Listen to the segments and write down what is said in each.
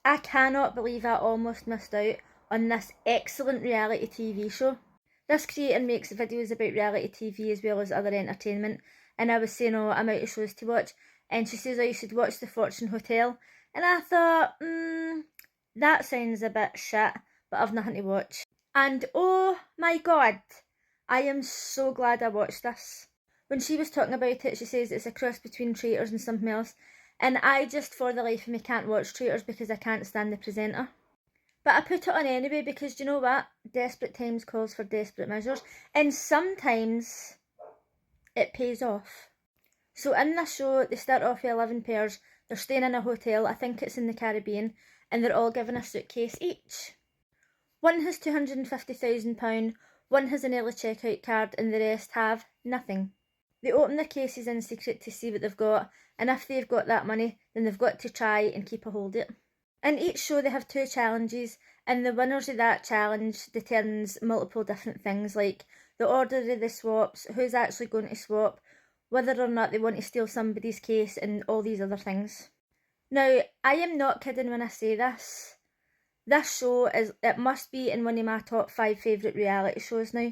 I cannot believe I almost missed out on this excellent reality TV show. This creator makes videos about reality TV as well as other entertainment, and I was saying, oh, I'm out of shows to watch, and she says, oh, you should watch The Fortune Hotel, and I thought, that sounds a bit shit, but I've nothing to watch. And oh my god, I am so glad I watched this. When she was talking about it, she says it's a cross between Traitors and something else, and I just for the life of me can't watch Traitors because I can't stand the presenter. But I put it on anyway because, do you know what? Desperate times calls for desperate measures, and sometimes it pays off. So in this show, they start off with 11 pairs, they're staying in a hotel, I think it's in the Caribbean, and they're all given a suitcase each. One has £250,000, one has an early checkout card, and the rest have nothing. They open their cases in secret to see what they've got, and if they've got that money, then they've got to try and keep a hold of it. In each show they have 2 challenges, and the winners of that challenge determines multiple different things like the order of the swaps, who's actually going to swap, whether or not they want to steal somebody's case, and all these other things. Now, I am not kidding when I say this. This show it must be in one of my top 5 favourite reality shows now.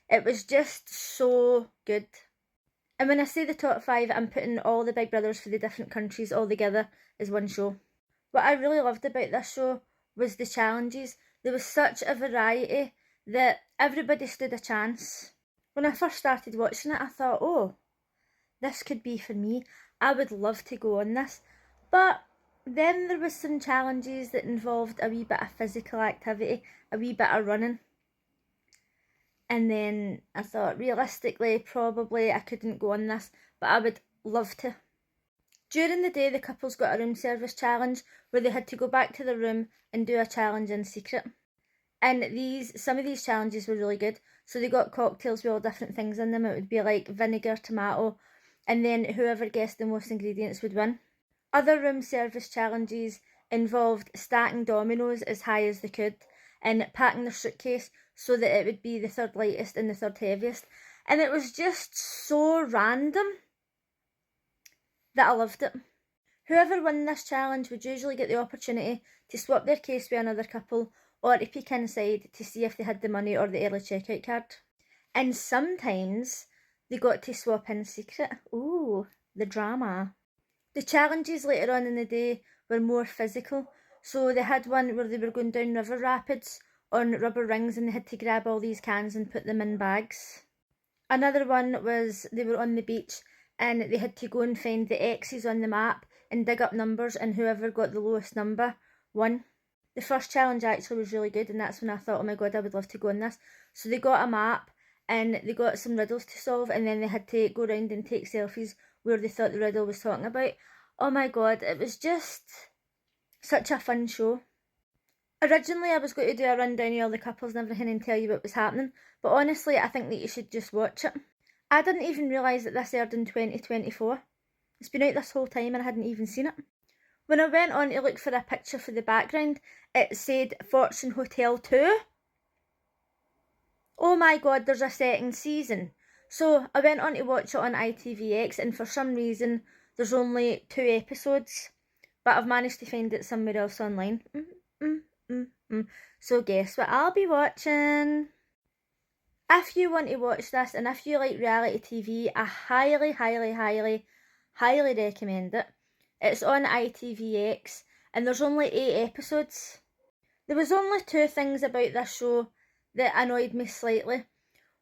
It was just so good. And when I say the top 5, I'm putting all the Big Brothers for the different countries all together as one show. What I really loved about this show was the challenges. There was such a variety that everybody stood a chance. When I first started watching it, I thought, oh, this could be for me. I would love to go on this. But then there was some challenges that involved a wee bit of physical activity, a wee bit of running. And then I thought, realistically, probably I couldn't go on this, but I would love to. During the day, the couples got a room service challenge where they had to go back to their room and do a challenge in secret. And some of these challenges were really good. So they got cocktails with all different things in them. It would be like vinegar, tomato, and then whoever guessed the most ingredients would win. Other room service challenges involved stacking dominoes as high as they could and packing their suitcase so that it would be the third lightest and the third heaviest. And it was just so random that I loved it. Whoever won this challenge would usually get the opportunity to swap their case with another couple or to peek inside to see if they had the money or the early checkout card. And sometimes they got to swap in secret. Ooh, the drama. The challenges later on in the day were more physical. So they had one where they were going down river rapids on rubber rings and they had to grab all these cans and put them in bags. Another one was they were on the beach and they had to go and find the X's on the map and dig up numbers, and whoever got the lowest number won. The first challenge actually was really good, and that's when I thought, oh my god, I would love to go on this. So they got a map and they got some riddles to solve, and then they had to go around and take selfies where they thought the riddle was talking about. Oh my god, it was just such a fun show. Originally I was going to do a rundown of all the couples and everything and tell you what was happening, but honestly I think that you should just watch it. I didn't even realise that this aired in 2024. It's been out this whole time and I hadn't even seen it. When I went on to look for a picture for the background, it said Fortune Hotel 2. Oh my god, there's a second season. So I went on to watch it on itvx, and for some reason there's only 2 episodes, but I've managed to find it somewhere else online. So guess what I'll be watching? If you want to watch this and if you like reality TV, I highly, highly, highly, highly recommend it. It's on itvx and there's only 8 episodes. There was only 2 things about this show that annoyed me slightly.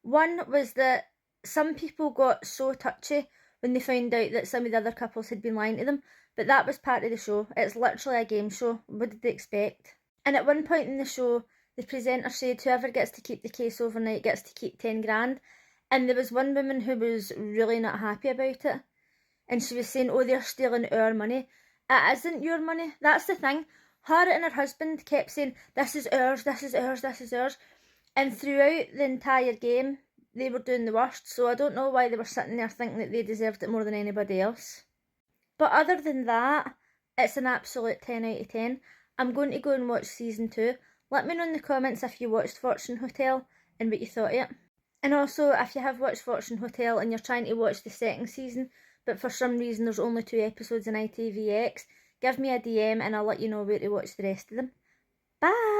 One was that some people got so touchy when they found out that some of the other couples had been lying to them, but that was part of the show. It's literally a game show. What did they expect? And at one point in the show, the presenter said whoever gets to keep the case overnight gets to keep 10 grand. And there was one woman who was really not happy about it. And she was saying, oh, they're stealing our money. It isn't your money. That's the thing. Her and her husband kept saying, this is ours, this is ours, this is ours. And throughout the entire game, they were doing the worst. So I don't know why they were sitting there thinking that they deserved it more than anybody else. But other than that, it's an absolute 10 out of 10. I'm going to go and watch season 2. Let me know in the comments if you watched Fortune Hotel and what you thought of it. And also, if you have watched Fortune Hotel and you're trying to watch the second season, but for some reason there's only 2 episodes in itvx, give me a DM and I'll let you know where to watch the rest of them. Bye!